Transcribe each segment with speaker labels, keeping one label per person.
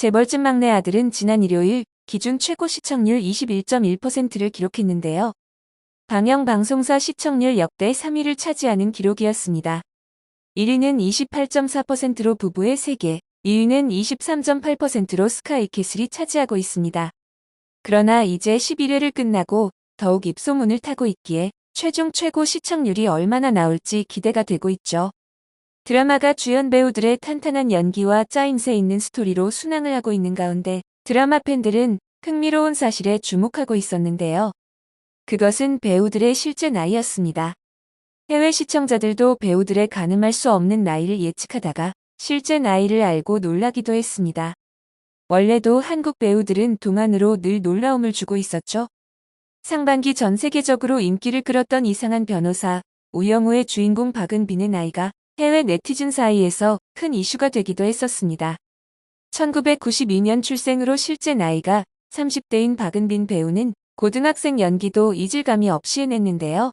Speaker 1: 재벌집 막내 아들은 지난 일요일 기준 최고 시청률 21.1%를 기록했는데요. 방영방송사 시청률 역대 3위를 차지하는 기록이었습니다. 1위는 28.4%로 부부의 세계, 2위는 23.8%로 스카이캐슬이 차지하고 있습니다. 그러나 이제 11회를 끝나고 더욱 입소문을 타고 있기에 최종 최고 시청률이 얼마나 나올지 기대가 되고 있죠. 드라마가 주연 배우들의 탄탄한 연기와 짜임새 있는 스토리로 순항을 하고 있는 가운데 드라마 팬들은 흥미로운 사실에 주목하고 있었는데요. 그것은 배우들의 실제 나이였습니다. 해외 시청자들도 배우들의 가늠할 수 없는 나이를 예측하다가 실제 나이를 알고 놀라기도 했습니다. 원래도 한국 배우들은 동안으로 늘 놀라움을 주고 있었죠. 상반기 전 세계적으로 인기를 끌었던 이상한 변호사, 우영우의 주인공 박은빈의 나이가 해외 네티즌 사이에서 큰 이슈가 되기도 했었습니다. 1992년 출생으로 실제 나이가 30대인 박은빈 배우는 고등학생 연기도 이질감이 없이 해냈는데요.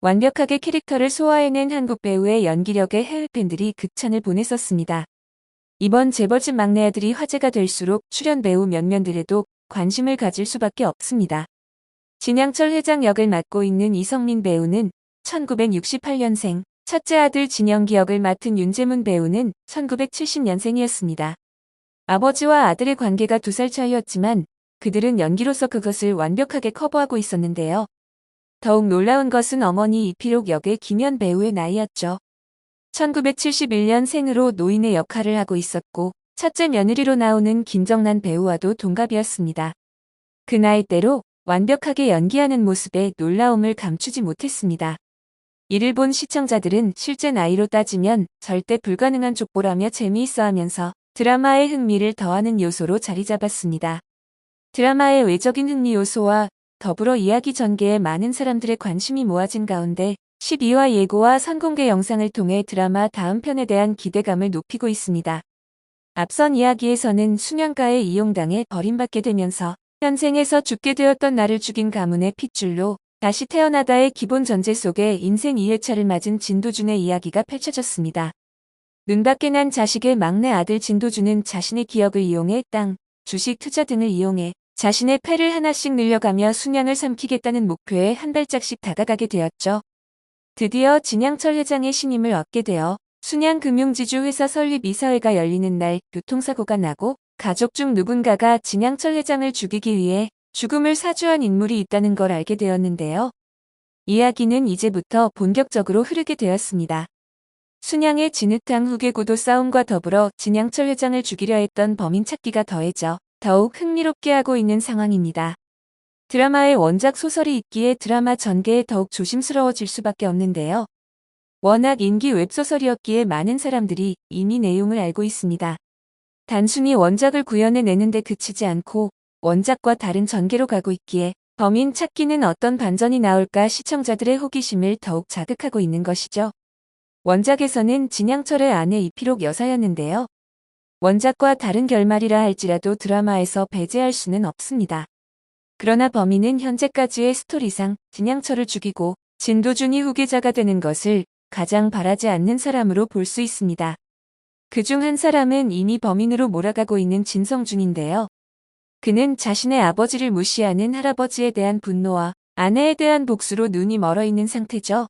Speaker 1: 완벽하게 캐릭터를 소화해낸 한국 배우의 연기력에 해외 팬들이 극찬을 보냈었습니다. 이번 재벌집 막내 아들이 화제가 될수록 출연 배우 면면들에도 관심을 가질 수밖에 없습니다. 진양철 회장 역을 맡고 있는 이성민 배우는 1968년생, 첫째 아들 진영기 역을 맡은 윤재문 배우는 1970년생이었습니다. 아버지와 아들의 관계가 2살 차이였지만 그들은 연기로서 그것을 완벽하게 커버하고 있었는데요. 더욱 놀라운 것은 어머니 이필옥 역의 김연 배우의 나이였죠. 1971년생으로 노인의 역할을 하고 있었고 첫째 며느리로 나오는 김정란 배우와도 동갑이었습니다. 그 나이대로 완벽하게 연기하는 모습에 놀라움을 감추지 못했습니다. 이를 본 시청자들은 실제 나이로 따지면 절대 불가능한 족보라며 재미있어하면서 드라마의 흥미를 더하는 요소로 자리 잡았습니다. 드라마의 외적인 흥미 요소와 더불어 이야기 전개에 많은 사람들의 관심이 모아진 가운데 12화 예고와 선공개 영상을 통해 드라마 다음 편에 대한 기대감을 높이고 있습니다. 앞선 이야기에서는 수년가에 이용당해 버림받게 되면서 현생에서 죽게 되었던 나를 죽인 가문의 핏줄로 다시 태어나다의 기본 전제 속에 인생 2회차를 맞은 진도준의 이야기가 펼쳐졌습니다. 눈밖에 난 자식의 막내 아들 진도준은 자신의 기억을 이용해 땅, 주식 투자 등을 이용해 자신의 패를 하나씩 늘려가며 순양을 삼키겠다는 목표에 한 발짝씩 다가가게 되었죠. 드디어 진양철 회장의 신임을 얻게 되어 순양금융지주 회사 설립 이사회가 열리는 날 교통사고가 나고 가족 중 누군가가 진양철 회장을 죽이기 위해 죽음을 사주한 인물이 있다는 걸 알게 되었는데요. 이야기는 이제부터 본격적으로 흐르게 되었습니다. 순양의 진흙탕 후계고도 싸움과 더불어 진양철 회장을 죽이려 했던 범인 찾기가 더해져 더욱 흥미롭게 하고 있는 상황입니다. 드라마의 원작 소설이 있기에 드라마 전개에 더욱 조심스러워질 수밖에 없는데요. 워낙 인기 웹소설이었기에 많은 사람들이 이미 내용을 알고 있습니다. 단순히 원작을 구현해내는데 그치지 않고 원작과 다른 전개로 가고 있기에 범인 찾기는 어떤 반전이 나올까 시청자들의 호기심을 더욱 자극하고 있는 것이죠. 원작에서는 진양철의 아내 이필옥 여사였는데요. 원작과 다른 결말이라 할지라도 드라마에서 배제할 수는 없습니다. 그러나 범인은 현재까지의 스토리상 진양철을 죽이고 진도준이 후계자가 되는 것을 가장 바라지 않는 사람으로 볼 수 있습니다. 그중 한 사람은 이미 범인으로 몰아가고 있는 진성준인데요. 그는 자신의 아버지를 무시하는 할아버지에 대한 분노와 아내에 대한 복수로 눈이 멀어 있는 상태죠.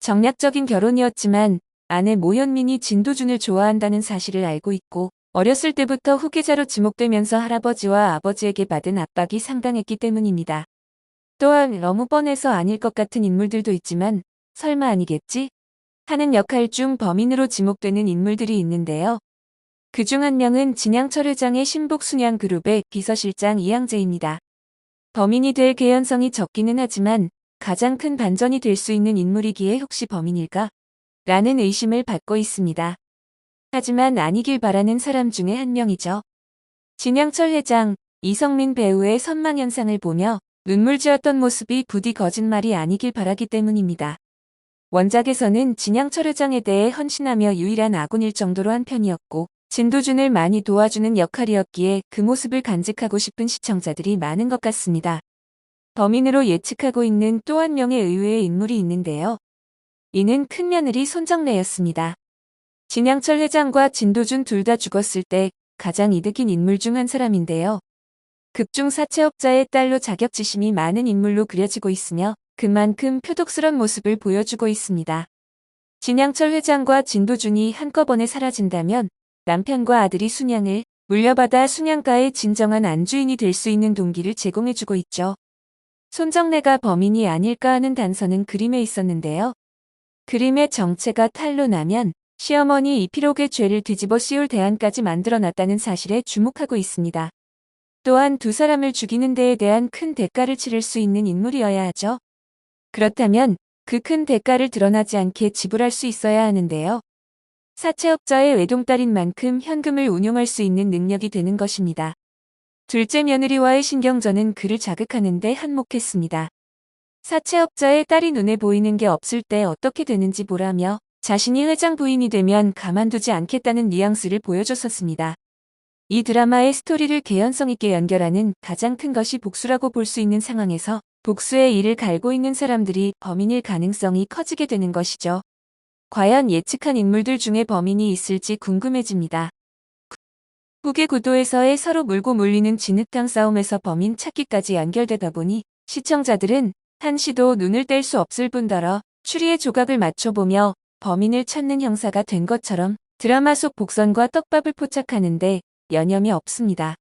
Speaker 1: 정략적인 결혼이었지만 아내 모현민이 진도준을 좋아한다는 사실을 알고 있고 어렸을 때부터 후계자로 지목되면서 할아버지와 아버지에게 받은 압박이 상당했기 때문입니다. 또한 너무 뻔해서 아닐 것 같은 인물들도 있지만 설마 아니겠지? 하는 역할 중 범인으로 지목되는 인물들이 있는데요. 그중 한 명은 진양철 회장의 신복 순양 그룹의 비서실장 이양재입니다. 범인이 될 개연성이 적기는 하지만 가장 큰 반전이 될 수 있는 인물이기에 혹시 범인일까? 라는 의심을 받고 있습니다. 하지만 아니길 바라는 사람 중에 한 명이죠. 진양철 회장, 이성민 배우의 선망 현상을 보며 눈물 지었던 모습이 부디 거짓말이 아니길 바라기 때문입니다. 원작에서는 진양철 회장에 대해 헌신하며 유일한 아군일 정도로 한 편이었고 진도준을 많이 도와주는 역할이었기에 그 모습을 간직하고 싶은 시청자들이 많은 것 같습니다. 범인으로 예측하고 있는 또 한 명의 의외의 인물이 있는데요. 이는 큰며느리 손정래였습니다. 진양철 회장과 진도준 둘 다 죽었을 때 가장 이득인 인물 중 한 사람인데요. 극중 사채업자의 딸로 자격지심이 많은 인물로 그려지고 있으며 그만큼 표독스런 모습을 보여주고 있습니다. 진양철 회장과 진도준이 한꺼번에 사라진다면 남편과 아들이 순양을 물려받아 순양가의 진정한 안주인이 될 수 있는 동기를 제공해주고 있죠. 손정래가 범인이 아닐까 하는 단서는 그림에 있었는데요. 그림의 정체가 탄로나면 시어머니 이필옥의 죄를 뒤집어 씌울 대안까지 만들어놨다는 사실에 주목하고 있습니다. 또한 두 사람을 죽이는 데에 대한 큰 대가를 치를 수 있는 인물이어야 하죠. 그렇다면 그 큰 대가를 드러나지 않게 지불할 수 있어야 하는데요. 사채업자의 외동딸인 만큼 현금을 운용할 수 있는 능력이 되는 것입니다. 둘째 며느리와의 신경전은 그를 자극하는 데 한몫했습니다. 사채업자의 딸이 눈에 보이는 게 없을 때 어떻게 되는지 보라며 자신이 회장 부인이 되면 가만두지 않겠다는 뉘앙스를 보여줬었습니다. 이 드라마의 스토리를 개연성 있게 연결하는 가장 큰 것이 복수라고 볼 수 있는 상황에서 복수의 이를 갈고 있는 사람들이 범인일 가능성이 커지게 되는 것이죠. 과연 예측한 인물들 중에 범인이 있을지 궁금해집니다. 후계 구도에서의 서로 물고 물리는 진흙탕 싸움에서 범인 찾기까지 연결되다 보니 시청자들은 한시도 눈을 뗄 수 없을 뿐더러 추리의 조각을 맞춰보며 범인을 찾는 형사가 된 것처럼 드라마 속 복선과 떡밥을 포착하는데 여념이 없습니다.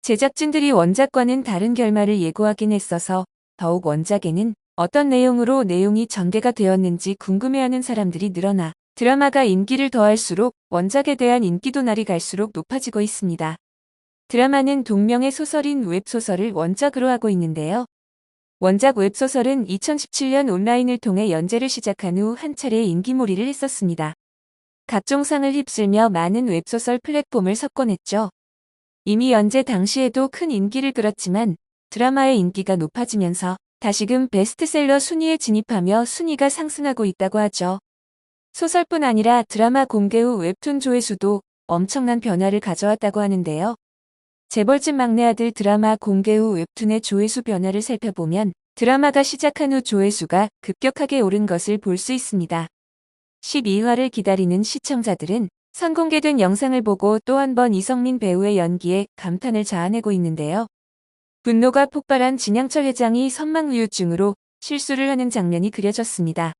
Speaker 1: 제작진들이 원작과는 다른 결말을 예고하긴 했어서 더욱 원작에는 어떤 내용으로 내용이 전개가 되었는지 궁금해하는 사람들이 늘어나 드라마가 인기를 더할수록 원작에 대한 인기도 날이 갈수록 높아지고 있습니다. 드라마는 동명의 소설인 웹소설을 원작으로 하고 있는데요. 원작 웹소설은 2017년 온라인을 통해 연재를 시작한 후 한 차례 인기몰이를 했었습니다. 각종 상을 휩쓸며 많은 웹소설 플랫폼을 석권했죠. 이미 연재 당시에도 큰 인기를 끌었지만 드라마의 인기가 높아지면서 다시금 베스트셀러 순위에 진입하며 순위가 상승하고 있다고 하죠. 소설뿐 아니라 드라마 공개 후 웹툰 조회수도 엄청난 변화를 가져왔다고 하는데요. 재벌집 막내 아들 드라마 공개 후 웹툰의 조회수 변화를 살펴보면 드라마가 시작한 후 조회수가 급격하게 오른 것을 볼 수 있습니다. 12화를 기다리는 시청자들은 선공개된 영상을 보고 또 한 번 이성민 배우의 연기에 감탄을 자아내고 있는데요. 분노가 폭발한 진양철 회장이 선망후유증으로 실수를 하는 장면이 그려졌습니다.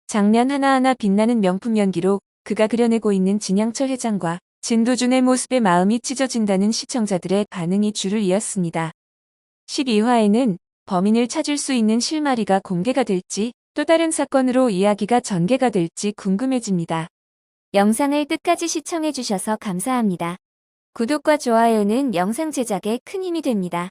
Speaker 1: 장면 하나하나 빛나는 명품 연기로 그가 그려내고 있는 진양철 회장과 진도준의 모습에 마음이 찢어진다는 시청자들의 반응이 줄을 이었습니다. 12화에는 범인을 찾을 수 있는 실마리가 공개가 될지 또 다른 사건으로 이야기가 전개가 될지 궁금해집니다.
Speaker 2: 영상을 끝까지 시청해주셔서 감사합니다. 구독과 좋아요는 영상 제작에 큰 힘이 됩니다.